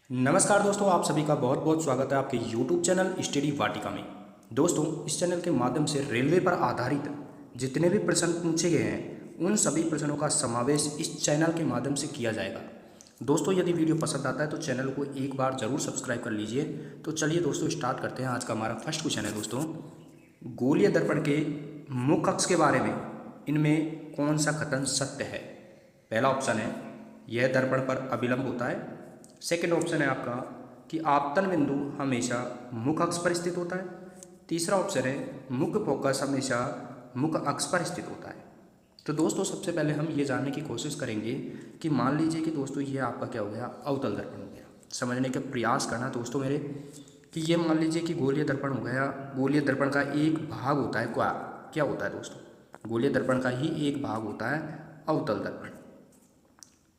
नमस्कार दोस्तों, आप सभी का बहुत बहुत स्वागत है आपके YouTube चैनल स्टडी वाटिका में। दोस्तों, इस चैनल के माध्यम से रेलवे पर आधारित जितने भी प्रश्न पूछे गए हैं उन सभी प्रश्नों का समावेश इस चैनल के माध्यम से किया जाएगा। दोस्तों, यदि वीडियो पसंद आता है तो चैनल को एक बार ज़रूर सब्सक्राइब कर लीजिए। तो चलिए दोस्तों, स्टार्ट करते हैं। आज का हमारा फर्स्ट क्वेश्चन है दोस्तों, गोलीय दर्पण के मुख्य अक्ष के बारे में इनमें कौन सा कथन सत्य है। पहला ऑप्शन है यह दर्पण पर अभिलंब होता है। सेकंड ऑप्शन है आपका कि आपतन बिंदु हमेशा मुख्य अक्ष पर स्थित होता है। तीसरा ऑप्शन है मुख्य फोकस हमेशा मुख्य अक्ष पर स्थित होता है। तो दोस्तों, सबसे पहले हम ये जानने की कोशिश करेंगे कि मान लीजिए कि दोस्तों ये आपका क्या हो गया, अवतल दर्पण हो गया। समझने का प्रयास करना दोस्तों मेरे कि ये मान लीजिए कि गोलीय दर्पण हो गया। गोलीय दर्पण का एक भाग होता है, क्या होता है दोस्तों, गोलीय दर्पण का ही एक भाग होता है अवतल दर्पण।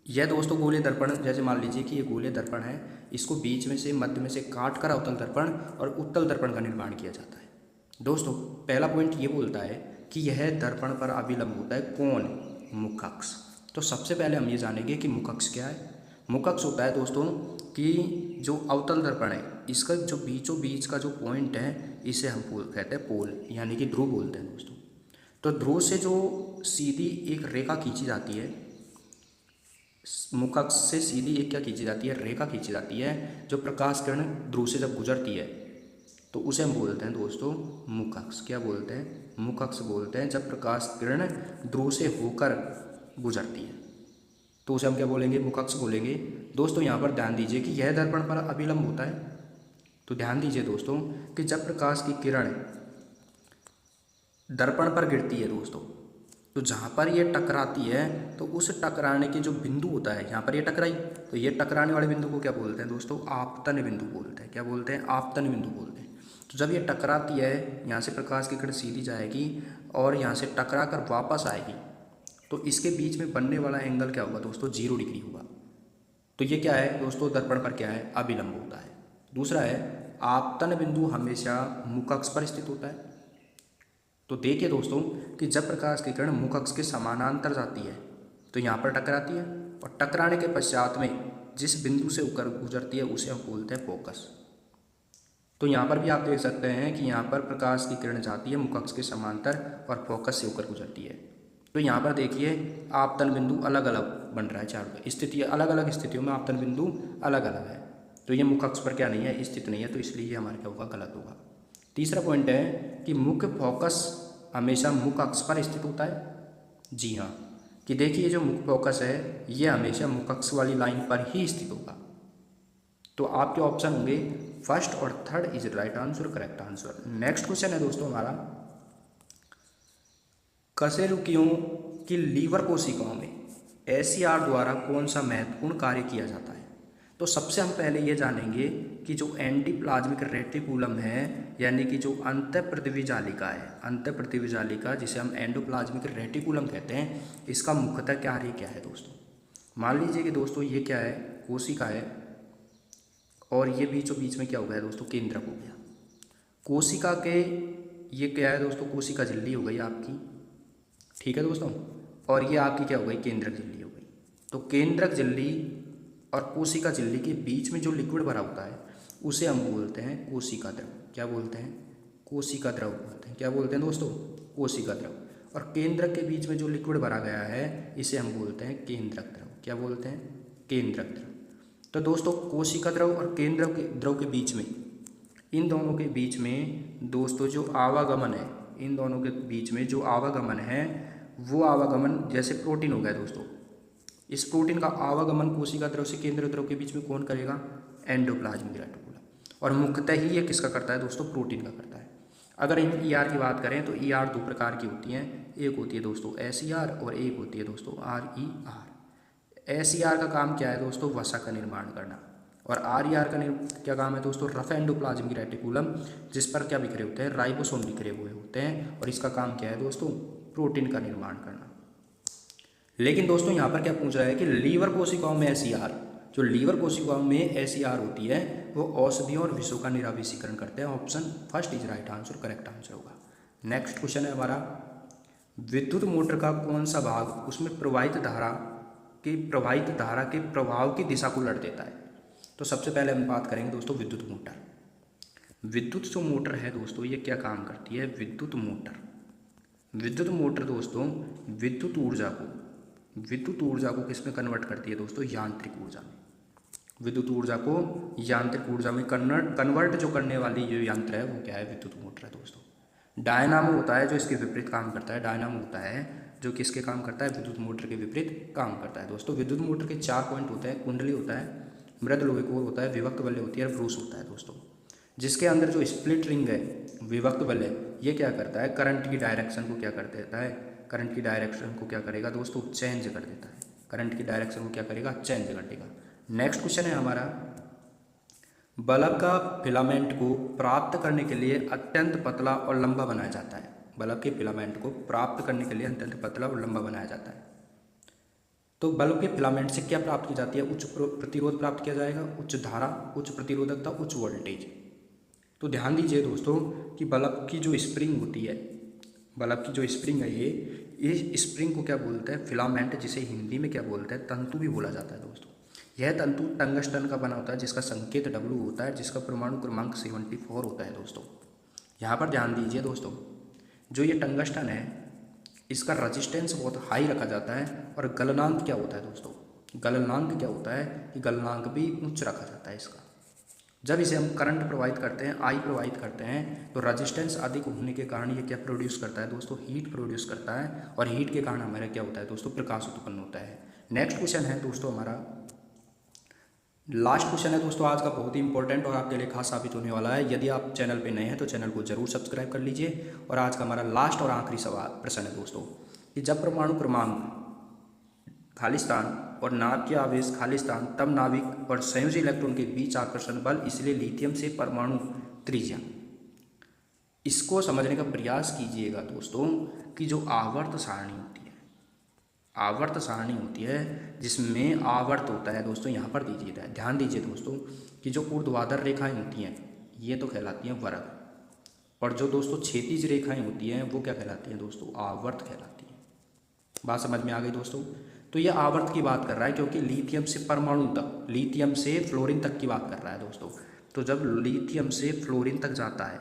यह दोस्तों गोलीय दर्पण, जैसे मान लीजिए कि ये गोलीय दर्पण है, इसको बीच में से मध्य में से काट कर अवतल दर्पण और उत्तल दर्पण का निर्माण किया जाता है। दोस्तों, पहला पॉइंट ये बोलता है कि यह दर्पण पर अभिलंब होता है कौन, मुख्य अक्ष। तो सबसे पहले हम ये जानेंगे कि मुख्य अक्ष क्या है। मुख्य अक्ष होता है दोस्तों कि जो अवतल दर्पण है इसका जो बीचों बीच का जो पॉइंट है इसे हम कहते हैं पोल, यानी कि ध्रुव बोलते हैं दोस्तों। तो ध्रुव से जो सीधी एक रेखा खींची जाती है, मुख्य अक्ष से सीधी एक क्या खींची जाती है, रेखा खींची जाती है, जो प्रकाश किरण ध्रुव से जब गुजरती है तो उसे हम बोलते हैं दोस्तों मुख्य अक्ष। क्या बोलते हैं, मुख्य अक्ष बोलते हैं जब प्रकाश किरण ध्रुव से होकर गुजरती है तो उसे हम क्या बोलेंगे, मुख्य अक्ष बोलेंगे। दोस्तों, यहाँ पर ध्यान दीजिए कि यह दर्पण पर अभिलंब होता है। तो ध्यान दीजिए दोस्तों कि जब प्रकाश की किरण दर्पण पर गिरती है दोस्तों, तो जहाँ पर ये टकराती है तो उस टकराने के जो बिंदु होता है, यहाँ पर ये टकराई तो ये टकराने वाले बिंदु को क्या बोलते हैं दोस्तों, आपतन बिंदु बोलते हैं। क्या बोलते हैं, आपतन बिंदु बोलते हैं। तो जब ये टकराती है, यहाँ से प्रकाश की किरण सीधी जाएगी और यहाँ से टकरा कर वापस आएगी, तो इसके बीच में बनने वाला एंगल क्या होगा दोस्तों, 0 डिग्री होगा। तो ये क्या है दोस्तों, दर्पण पर क्या है, अभिलंब होता है। दूसरा है आपतन बिंदु हमेशा मुख्य अक्ष पर स्थित होता है। तो देखिए दोस्तों कि जब प्रकाश की किरण मुख्य अक्ष के समानांतर जाती है तो यहाँ पर टकराती है और टकराने के पश्चात में जिस बिंदु से होकर गुजरती है उसे हम बोलते हैं फोकस। तो यहाँ पर भी आप देख सकते हैं कि यहाँ पर प्रकाश की किरण जाती है मुख्य अक्ष के समांतर और फोकस से होकर गुजरती है। तो यहाँ पर देखिए आपतन बिंदु अलग अलग बन रहा है, चारों स्थिति अलग अलग स्थितियों में आपतन बिंदु अलग अलग है। तो ये मुख्य अक्ष पर क्या नहीं है, स्थित नहीं है, तो इसलिए ये हमारा क्या होगा, गलत होगा। तीसरा पॉइंट है कि मुख्य फोकस हमेशा मुख्य अक्ष पर स्थित होता है। जी हाँ, कि देखिए जो मुख्य फोकस है ये हमेशा मुख्य अक्ष वाली लाइन पर ही स्थित होगा। तो आपके ऑप्शन होंगे फर्स्ट और third is right answer, correct answer. Next question है दोस्तों हमारा, कशेरुकियों की लीवर कोशिकाओं में एसीआर द्वारा कौन सा महत्वपूर्ण कार्य किया जाता है। तो सबसे हम पहले ये जानेंगे कि जो एंडोप्लाज्मिक रेटिकुलम है, यानी कि जो अंतःपृथ्वी जालिका है, अंतःपृथ्वी जालिका जिसे हम एंडोप्लाज्मिक रेटिकुलम कहते हैं, इसका मुख्यतः कार्य क्या है दोस्तों। मान लीजिए कि दोस्तों ये क्या है, कोशिका है और ये बीचों बीच में क्या हो गया दोस्तों, केंद्रक हो गया। कोशिका के ये क्या है दोस्तों, कोशिका झिल्ली हो गई आपकी, ठीक है दोस्तों, और ये आपकी क्या हो गई, केंद्रक झिल्ली हो गई। तो केंद्रक झिल्ली और कोशिका झिल्ली के बीच में जो लिक्विड भरा होता है उसे हम बोलते हैं कोशिका द्रव। क्या बोलते हैं, कोशिका द्रव बोलते हैं। क्या बोलते हैं दोस्तों, कोशिका द्रव। और केंद्रक के बीच में जो लिक्विड भरा गया है इसे हम बोलते हैं केंद्रक द्रव। क्या बोलते हैं, केंद्रक द्रव। तो दोस्तों कोशिका द्रव और केंद्रक द्रव के बीच में, इन दोनों के बीच में दोस्तों जो आवागमन है, इन दोनों के बीच में जो आवागमन है वो आवागमन जैसे प्रोटीन हो गया दोस्तों, इस प्रोटीन का आवागमन कोशिका द्रव से केंद्रक द्रव के बीच में कौन करेगा, एंडोप्लाज्मिक रेटिकुलम। और मुख्यतः ही ये किसका करता है दोस्तों, प्रोटीन का करता है। अगर इन ईआर की बात करें तो ईआर दो प्रकार की होती हैं, एक होती है दोस्तों एसईआर और एक होती है दोस्तों आरईआर। एसईआर का काम क्या है दोस्तों, वसा का निर्माण करना, और आरईआर का क्या काम है दोस्तों, रफ एंडोप्लाज्मिक रेटिकुलम जिस पर क्या बिखरे होते हैं, राइबोसोम बिखरे हुए होते हैं, और इसका काम क्या है दोस्तों, प्रोटीन का निर्माण करना। लेकिन दोस्तों यहाँ पर क्या पूछ रहा है कि लीवर कोशिकाओं में एसईआर, जो लीवर कोशिकाओं में एसईआर होती है वो औषधियों और विषों का निरावीसीकरण करते हैं। Option first is right answer, correct answer होगा। नेक्स्ट क्वेश्चन है हमारा, विद्युत मोटर का कौन सा भाग उसमें प्रवाहित धारा के प्रभाव की दिशा को उलट देता है। तो सबसे पहले हम बात करेंगे दोस्तों विद्युत मोटर। विद्युत जो मोटर है दोस्तों ये क्या काम करती है? विद्युत मोटर दोस्तों विद्युत ऊर्जा को किस में कन्वर्ट करती है दोस्तों? यांत्रिक ऊर्जा में। विद्युत ऊर्जा को यांत्रिक ऊर्जा में कन्वर्ट जो करने वाली जो यंत्र है वो क्या है? विद्युत मोटर है दोस्तों। डायनामो होता है जो इसके विपरीत काम करता है। डायनामो होता है जो किसके काम करता है? विद्युत मोटर के विपरीत काम करता है दोस्तों। विद्युत मोटर के 4 पॉइंट होते हैं। कुंडली होता है, मृद लोहे कोर होता है, विभक्त बल्ले होती है और ब्रूस होता है दोस्तों। जिसके अंदर जो स्प्लिट रिंग है, विभक्त बल्ले, ये क्या करता है? करंट की डायरेक्शन को क्या कर देता है? करंट की डायरेक्शन को क्या करेगा दोस्तों? चेंज कर देता है। करंट की डायरेक्शन को क्या करेगा? चेंज कर देगा। नेक्स्ट क्वेश्चन है हमारा, बल्ब का फिलामेंट को प्राप्त करने के लिए अत्यंत पतला और लंबा बनाया जाता है। बल्ब के फिलामेंट को प्राप्त करने के लिए अत्यंत पतला और लंबा बनाया जाता है। तो बल्ब के फिलामेंट से क्या प्राप्त की जाती है? उच्च प्रतिरोध प्राप्त किया जाएगा, उच्च धारा, उच्च प्रतिरोधकता, उच्च वोल्टेज। तो ध्यान दीजिए दोस्तों कि बल्ब की जो स्प्रिंग होती है, बल्ब की जो स्प्रिंग है ये स्प्रिंग को क्या बोलते हैं? फिलामेंट, जिसे हिंदी में क्या बोलते हैं? तंतु भी बोला जाता है दोस्तों। यह तंतु टंगस्टन का बना होता है जिसका संकेत W होता है, जिसका परमाणु क्रमांक 74 होता है दोस्तों। यहाँ पर ध्यान दीजिए दोस्तों, जो ये टंगस्टन है इसका रजिस्टेंस बहुत हाई रखा जाता है। और गलनांक क्या होता है दोस्तों? गलनांक क्या होता है कि गलनांक भी उच्च रखा जाता है इसका। जब इसे हम करंट प्रोवाइड करते हैं, आई प्रोवाइड करते हैं, तो रजिस्टेंस अधिक होने के कारण ये क्या प्रोड्यूस करता है दोस्तों? हीट प्रोड्यूस करता है। और हीट के कारण हमारा क्या होता है दोस्तों? प्रकाश उत्पन्न होता है। नेक्स्ट क्वेश्चन है दोस्तों हमारा, लास्ट क्वेश्चन है दोस्तों आज का, बहुत ही इंपॉर्टेंट और आपके लिए खास साबित होने वाला है। यदि आप चैनल पे नए हैं तो चैनल को जरूर सब्सक्राइब कर लीजिए। और आज का हमारा लास्ट और आखिरी प्रश्न है दोस्तों कि जब परमाणु क्रमांक खाली स्थान और नाभिक के आवेश खाली स्थान, तब नाभिक और संयोजी इलेक्ट्रॉन के बीच आकर्षण बल, इसलिए लिथियम से परमाणु त्रिज्या। इसको समझने का प्रयास कीजिएगा दोस्तों कि जो आवर्त सारणी होती है, आवर्त सारणी होती है जिसमें आवर्त होता है दोस्तों, यहाँ पर दीजिए ध्यान दीजिए दोस्तों कि जो ऊर्ध्वाधर रेखाएं होती हैं ये तो कहलाती हैं वर्ग, और जो दोस्तों क्षैतिज रेखाएं होती हैं वो क्या कहलाती हैं दोस्तों? आवर्त कहलाती हैं। बात समझ में आ गई दोस्तों? तो ये आवर्त की बात कर रहा है क्योंकि लिथियम से परमाणु तक, लिथियम से फ्लोरीन तक की बात कर रहा है दोस्तों। तो जब लिथियम से फ्लोरीन तक जाता है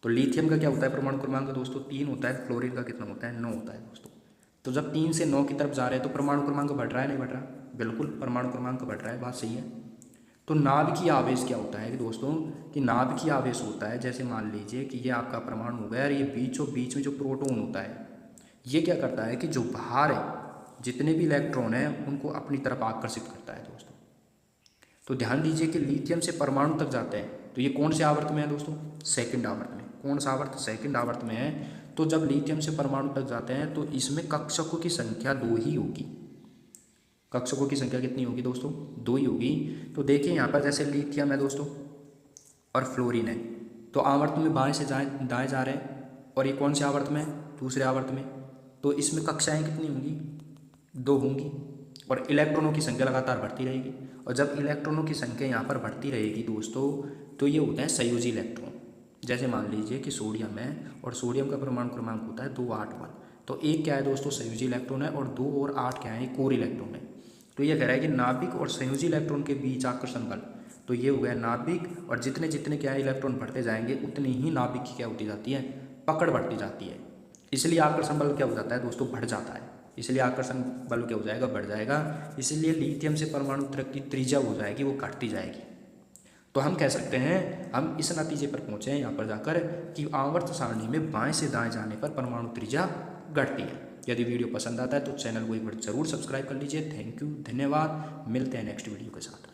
तो लिथियम का क्या होता है? परमाणु क्रमांक दोस्तों 3 होता है। फ्लोरीन का कितना होता है? 9 होता है दोस्तों। तो जब 3 से 9 की तरफ जा रहे हैं तो परमाणु क्रमांक बढ़ रहा है नहीं बढ़ रहा? बिल्कुल परमाणु क्रमांक बढ़ रहा है, बात सही है। तो नाभिकीय आवेश क्या होता है दोस्तों कि नाभिकीय आवेश होता है, जैसे मान लीजिए कि ये आपका परमाणु हो गया और ये बीचों बीच में जो प्रोटॉन होता है ये क्या करता है कि जो बाहर है जितने भी इलेक्ट्रॉन हैं उनको अपनी तरफ आकर्षित करता है दोस्तों। तो ध्यान दीजिए कि लिथियम से परमाणु तक जाते हैं तो ये कौन से आवर्त में है दोस्तों? सेकंड आवर्त में। कौन सा आवर्त? सेकंड आवर्त में है। तो जब लिथियम से परमाणु तक जाते हैं तो इसमें कक्षकों की संख्या 2 ही होगी। कक्षकों की संख्या कितनी होगी दोस्तों? 2 ही होगी। तो देखिए यहाँ पर जैसे लिथियम है दोस्तों और फ्लोरीन है, तो आवर्त में बाएं से दाएं जा रहे हैं, और ये कौन से आवर्त में है? दूसरे आवर्त में। तो इसमें कक्षाएं कितनी होंगी? 2 होंगी, और इलेक्ट्रॉनों की संख्या लगातार बढ़ती रहेगी। और जब इलेक्ट्रॉनों की संख्या यहाँ पर बढ़ती रहेगी दोस्तों तो ये होता है संयोजी इलेक्ट्रॉन। जैसे मान लीजिए कि सोडियम है और सोडियम का परमाणु क्रमांक होता है 2, 8, 1। तो एक क्या है दोस्तों? संयोजी इलेक्ट्रॉन है, और 2 और 8 क्या है? कोर इलेक्ट्रॉन है। तो ये कह रहा है कि नाभिक और संयोजी इलेक्ट्रॉन के बीच आकर्षण बल, तो ये हो गया नाभिक, और जितने जितने क्या है इलेक्ट्रॉन बढ़ते जाएंगे उतनी ही नाभिक की क्या होती जाती है? पकड़ बढ़ती जाती है। इसलिए आकर्षण बल क्या हो जाता है दोस्तों? बढ़ जाता है। इसलिए आकर्षण बल क्या हो जाएगा? बढ़ जाएगा। इसलिए लिथियम से परमाणु की त्रिज्या हो जाएगी वो घटती जाएगी। तो हम कह सकते हैं, हम इस नतीजे पर पहुँचे हैं यहाँ पर जाकर कि आवर्त सारणी में बाएं से दाएं जाने पर परमाणु त्रिज्या घटती है। यदि वीडियो पसंद आता है तो चैनल को एक बार जरूर सब्सक्राइब कर लीजिए। थैंक यू, धन्यवाद। मिलते हैं नेक्स्ट वीडियो के साथ।